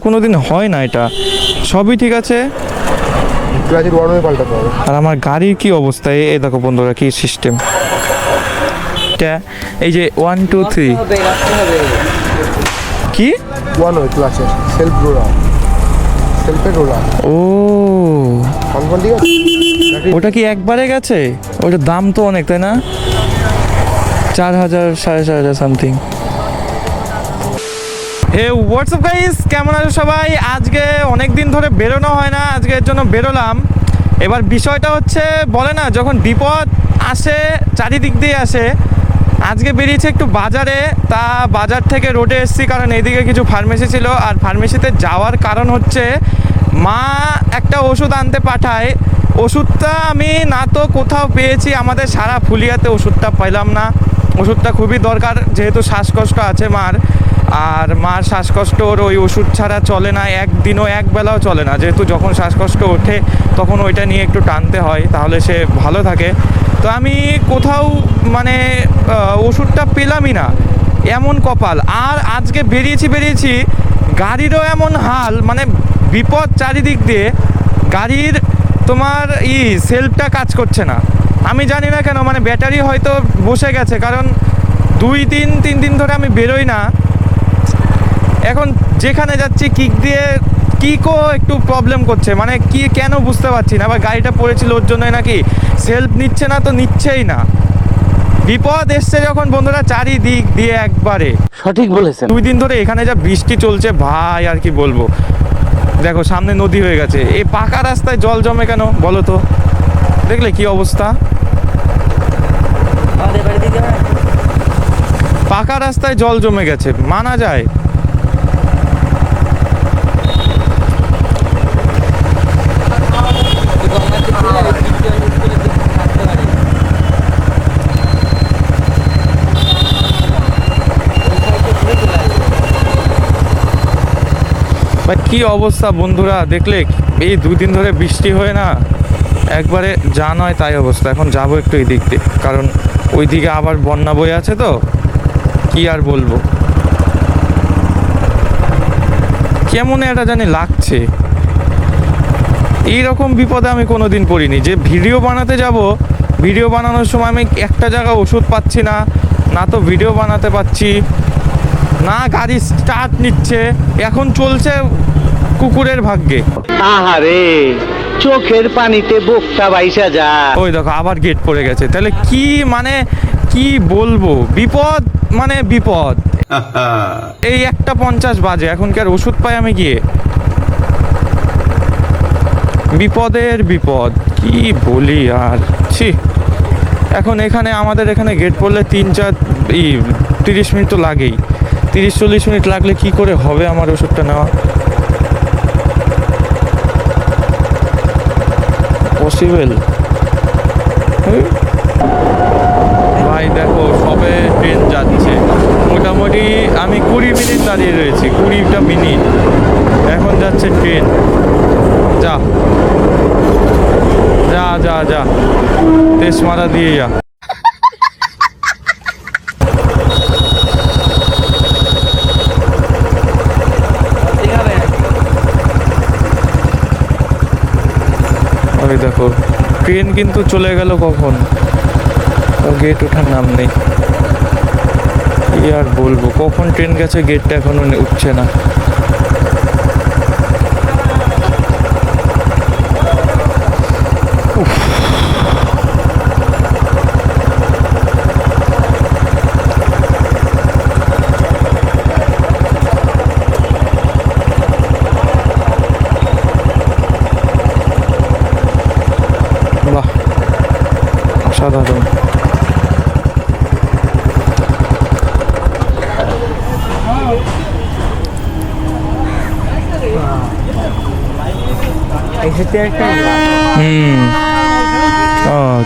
কোনোদিন হয় না, এটা সবই ঠিক আছে। আর আমার গাড়ির কি অবস্থা, এই দেখো বন্ধুরা কি সিস্টেম। এই যে 1 2 3 কি ও ওটা কি একবারে গেছে? ওটার দাম তো অনেক, তাই না? 4,000 4,500 সামথিং। হে হোয়াটসঅ্যাপ গাইস, কেমন আছো সবাই? আজকে অনেক দিন ধরে বেরোনো হয় না, আজকে এর জন্য বেরোলাম। এবার বিষয়টা হচ্ছে, বলে না যখন বিপদ আসে চারিদিক দিয়ে আসে, আজকে বেরিয়েছে একটু বাজারে। তা বাজার থেকে রোডে এসেছি, কারণ এইদিকে কিছু ফার্মেসি ছিল। আর ফার্মেসিতে যাওয়ার কারণ হচ্ছে মা একটা ওষুধ আনতে পাঠায়। ওষুধটা আমি না তো কোথাও পেয়েছি, আমাদের সারা ফুলিয়াতে ওষুধটা পাইলাম না। ওষুধটা খুবই দরকার, যেহেতু শ্বাসকষ্ট আছে মার। আর মার শ্বাসকষ্টর ওই ওষুধ ছাড়া চলে না, একদিনও একবেলাও চলে না। যেহেতু যখন শ্বাসকষ্ট ওঠে তখন ওইটা নিয়ে একটু টানতে হয়, তাহলে সে ভালো থাকে। তো আমি কোথাও মানে ওষুধটা পেলামই না, এমন কপাল। আর আজকে বেরিয়েছি গাড়িরও এমন হাল, মানে বিপদ চারিদিক দিয়ে। গাড়ির তোমার সেলফটা কাজ করছে না, আমি জানি না কেন। মানে ব্যাটারি হয়তো বসে গেছে, কারণ 3 দিন ধরে আমি বেরোই না। এখন যেখানে যাচ্ছি কিকও একটু প্রবলেম করছে, মানে কি কেন বুঝতে পারছি না। আবার গাড়িটা পড়েছিল ওর জন্যই নাকি সেলফ নিচ্ছে না, তো নিচ্ছেই না। বিপদ এসছে যখন বন্ধুরা চারিদিক দিয়ে একবারে। সঠিক বলেছেন। 2 দিন ধরে এখানে যা বৃষ্টি চলছে ভাই, আর কি বলবো। দেখো সামনে নদী হয়ে গেছে, এই পাকা রাস্তায় জল জমে কেন বলো তো? দেখলে কি অবস্থা, পাকা রাস্তায় জল জমে গেছে, মানা যায়। কি অবস্থা বন্ধুরা, দেখলে এই 2 দিন ধরে বৃষ্টি হয়ে না একবারে যা নয় তাই অবস্থা। এখন যাবো একটু এই দিক দিয়ে, কারণ ওই দিকে আবার বন্যা বয়ে আছে, তো কি আর বলবো। কেমন একটা জানি লাগছে, এইরকম বিপদে আমি কোনোদিন পড়িনি। যে ভিডিও বানাতে যাব, ভিডিও বানানোর সময় আমি একটা জায়গায় ওষুধ পাচ্ছি না, না তো ভিডিও বানাতে পাচ্ছি না, গাড়ি স্টার্ট নিচ্ছে। এখন চলছে কুকুরের ভাগ্যে। আহারে, চোখের পানিতে বুকটা বাইসা যায়। ওই দেখো আবার গেট পড়ে গেছে। তাহলে কি মানে কি বলবো, বিপদ মানে বিপদ। এই 1:50 বাজে, এখন কি আর ওষুধ পাই আমি গিয়ে? বিপদের বিপদ, কি বলি আর। ছি, এখন এখানে আমাদের এখানে গেট পড়লে 30 মিনিট তো লাগেই। 30-40 মিনিট লাগলে কি করে হবে আমার ওষুধটা নেওয়া? পসিবল? ভাই দেখো সবে ট্রেন যাচ্ছে, মোটামুটি আমি 20 মিনিট দাঁড়িয়ে রয়েছি, 20টা মিনিট। এখন যাচ্ছে ট্রেন। যা যা যা যা, তেজমারা দিয়ে যা। ওই দেখো ট্রেন কিন্তু চলে গেল কখন, গেট ওঠার নাম নেই। কি আর বলবো, কখন ট্রেন গেছে, গেটটা এখনো উঠছে না। বাহ, অসাধারণ।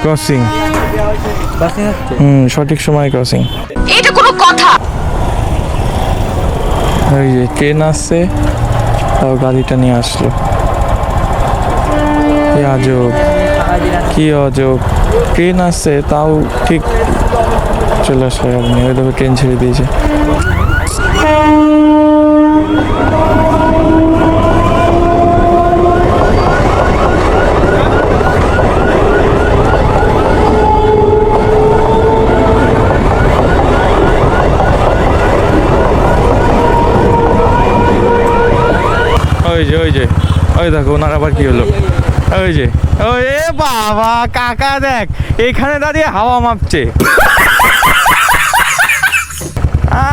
ক্রসিং, সঠিক সময় ক্রসিং। এটা কোনো কথা? ওই যে ট্রেন আসছে, তাও গাড়িটা নিয়ে আসলো। কি আজব, কি অজব। ট্রেন আসছে তাও ঠিক চলে আসলো। আপনি ওই দেখো ট্রেন ছেড়ে দিয়েছে। যে ওই দেখো ওনার আবার কি হলো, ওই যে ওই এ বাবা কাকা দেখ এখানে দাঁড়িয়ে হাওয়া মাপছে।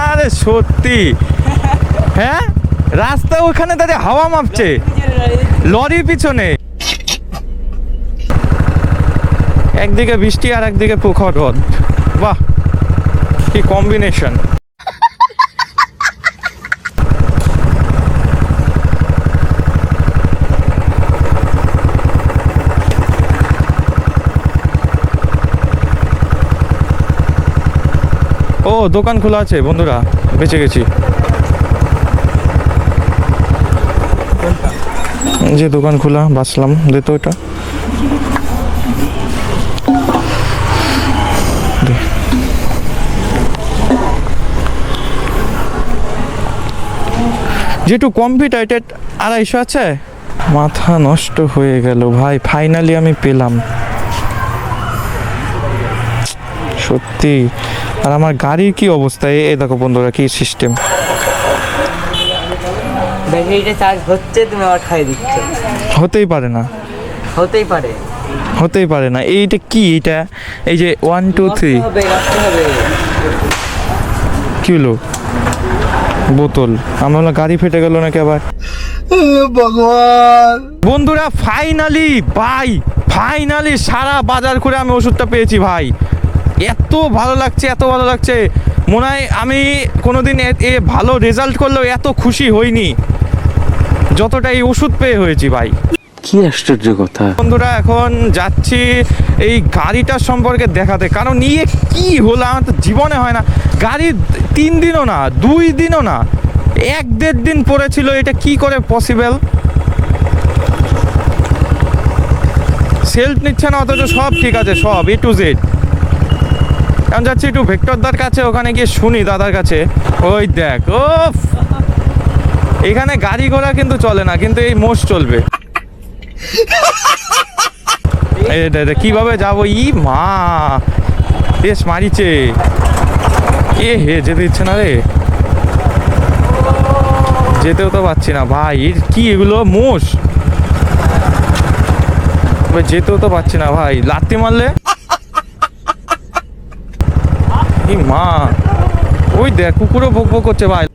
আরে সত্যি, হ্যাঁ রাস্তা ওখানে দাঁড়িয়ে হাওয়া মাপছে লরির পিছনে। একদিকে বৃষ্টি আর একদিকে প্রখর রোদ, বাহ কি কম্বিনেশন। ও দোকান খোলা আছে বন্ধুরা, বেঁচে গেছি। যে দোকান খোলা বাঁচলাম, দে তো এটা যেটু কম্পিউটার 250 আছে। মাথা নষ্ট হয়ে গেল ভাই, ফাইনালি আমি পেলাম সত্যি। আর আমার গাড়ির কি অবস্থা, এই দেখো বন্ধুরা কি সিস্টেম। ব্যাটারিটা চার্জ হচ্ছে, তুমি আবার খাই দিচ্ছ। হতেই পারে না, হতেই পারে, হতেই পারে না। এইটা কি, এটা এই যে 1 2 3 হবে রাখতে হবে। কি হলো বোতল, আমার হলো গাড়ি ফেটে গেল নাকি আবার। ভগবান বন্ধুরা ফাইনালি ভাই, ফাইনালি সারা বাজার করে আমি ওষুধটা পেয়েছি ভাই। এত ভালো লাগছে, এত ভালো লাগছে, মনে হয় আমি কোনোদিন এ ভালো রেজাল্ট করলেও এত খুশি হইনি যতটা এই ওষুধ পেয়ে হয়েছি ভাই। কি আশ্চর্য কথা। বন্ধুরা এখন যাচ্ছি এই গাড়িটার সম্পর্কে দেখাতে, কারণ নিয়ে কি হলো আমার তো জীবনে হয় না। গাড়ি 3 দিনও না, 2 দিনও না, 1-1.5 দিন পড়েছিল। এটা কি করে পসিবল? সেলফ নিচ্ছে না অথচ সব ঠিক আছে, সব A to Z। এখন যাচ্ছি একটু ভেক্টরদার কাছে, ওখানে গিয়ে শুনি দাদার কাছে। ওই দেখ ও এখানে গাড়ি ঘোড়া কিন্তু চলে না, কিন্তু এই মোষ চলবে। কিভাবে যাবো, ই মা বেশ মারিছে, এ হে যেতে ইচ্ছে না রে, যেতেও তো পারছি না ভাই। কি এগুলো মোষ, যেতেও তো পারছি না ভাই, লাত্তি মারলে ই মা। ওই দেখ কুকুরও ভোগ ভোগ করছে ভাই,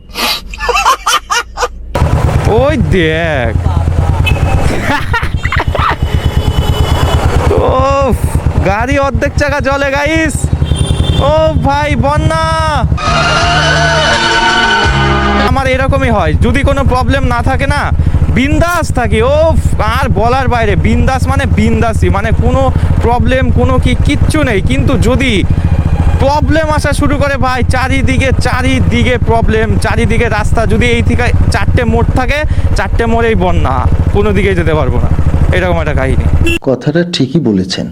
ওই দেখ। ও গাড়ি অর্ধেক চাকা জলে গাইস, ও ভাই বন্যা। আমার এরকমই হয়, যদি কোনো প্রবলেম না থাকে না বিন্দাস থাকি, ও আর বলার বাইরে। বিন্দাস মানে বিন্দাসই, মানে কোনো প্রবলেম কোনো কিচ্ছু নেই। কিন্তু যদি প্রবলেম আসা শুরু করে ভাই, চারিদিকে প্রবলেম, চারিদিকে রাস্তা, যদি এই থেকে 4টে মোড় থাকে, 4টে মোড়েই বন্যা, কোনো দিকে যেতে পারবো না, এরকম একটা কাহিনী। কথাটা ঠিকই বলেছেন।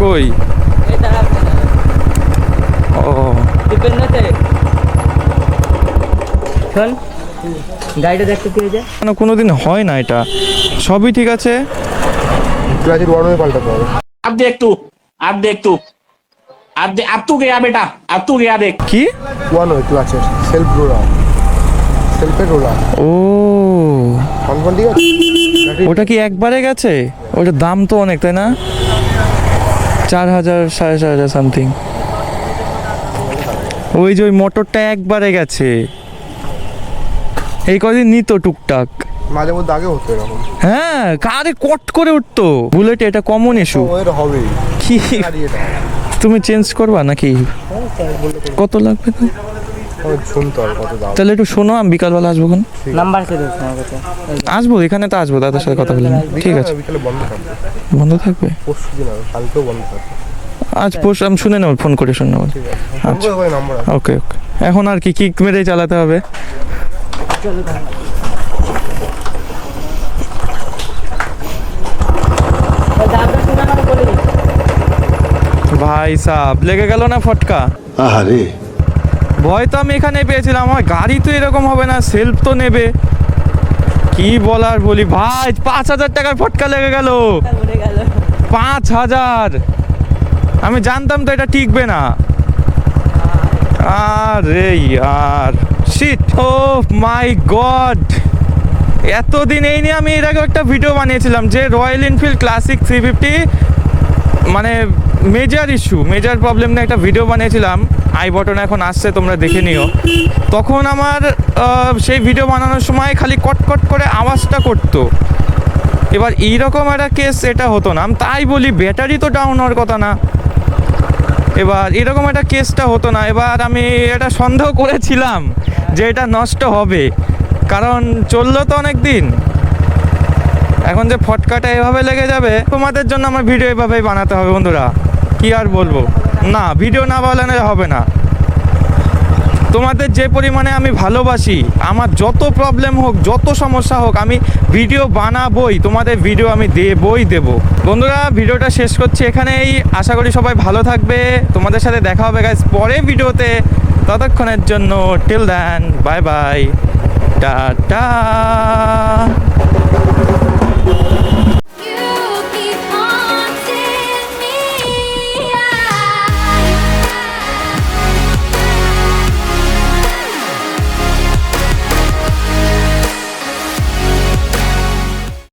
কই ও শোন গাড়িটা দেখতে কি হয়ে যায়, কোনোদিন হয় না, এটা সবই ঠিক আছে। ক্লাচের ওয়ার্ডে পাল্টাতে হবে। अब देख तू अब तू गया बेटा, अब तू गया देख। কি ওয়ান ওয়ে ক্লাচের সেলফ রোলার, সেলফের রোলার ও কনফার্ম ঠিক আছে। ওটা কি একবারে গেছে? ওটার দাম তো অনেক তাই না, 4,000 4,500 সামথিং। ওই যে ওই মোটরটা একবারে গেছে, এই কদিন নিত টুকটাক। মাঝে মধ্যে আগে হতো এরকম। হ্যাঁ কারে কট করে উঠতো বুলেট, এটা কমন ইস্যু। ওর হবেই কি গাড়ি এটা। তুমি চেঞ্জ করবা নাকি? কত লাগবে তো? শুনতে হবে কত দাম। তাহলে একটু শোনো, আমি বিকালবেলা আসবো। কোন নাম্বার কে দিস আমার কাছে? আসবো, এখানে তো আসবো, দাদার সাথে কথা বলে নিই। ঠিক আছে, বিকালে বন্ধ থাকবে, বন্ধ থাকবে পরশু দিন হবে, কালকেও বন্ধ থাকবে। আজ পরশু আমি শুনে নেবো, ফোন করে শুনে নেবো। ঠিক আছে, ফোন করে ওই নাম্বার আছে। ওকে ওকে, এখন আর কি কিক মেরে চালাতে হবে। ভাই সাহেব লেগে গেল না ফটকা। আহারে ভয় তো আমি এখানে পেয়েছিলাম, আমার গাড়ি তো এরকম হবে না, সেলফ তো নেবে। কি বলার বলি ভাই, 5,000 টাকার ফটকা লেগে গেল। 5,000, আমি জানতাম তো এটা টিকবে না। আরে ইয়ার শিট, ও মাই গড। এতদিন এই নিয়ে আমি এর আগে একটা ভিডিও বানিয়েছিলাম যে রয়্যাল এনফিল্ড ক্লাসিক 350 মানে মেজর প্রবলেম নিয়ে একটা ভিডিও বানিয়েছিলাম। আই বটন এখন আসছে, তোমরা দেখে নিও। তখন আমার সেই ভিডিও বানানোর সময় খালি কটকট করে আওয়াজটা করতো। এবার এইরকম একটা কেস এটা হতো না, আমি তাই বলি ব্যাটারি তো ডাউন হওয়ার কথা না। এবার এরকম একটা কেসটা হতো না। এবার আমি এটা সন্দেহ করেছিলাম যে এটা নষ্ট হবে, কারণ চললো তো অনেক দিন। এখন যে ফটকাটা এভাবে লেগে যাবে, তোমাদের জন্য আমার ভিডিও এভাবেই বানাতে হবে বন্ধুরা, কি আর বলবো। না, ভিডিও না বানালে হবে না। তোমাদের যে পরিমাণে আমি ভালোবাসি, আমার যত প্রবলেম হোক, যত সমস্যা হোক, আমি ভিডিও বানাবই, তোমাদের ভিডিও আমি দেব। বন্ধুরা, ভিডিওটা শেষ করছি এখানেই। আশা করি সবাই ভালো থাকবে। তোমাদের সাথে দেখা হবে গাইস পরে ভিডিওতে। ততক্ষণের জন্য till then, bye bye, tata.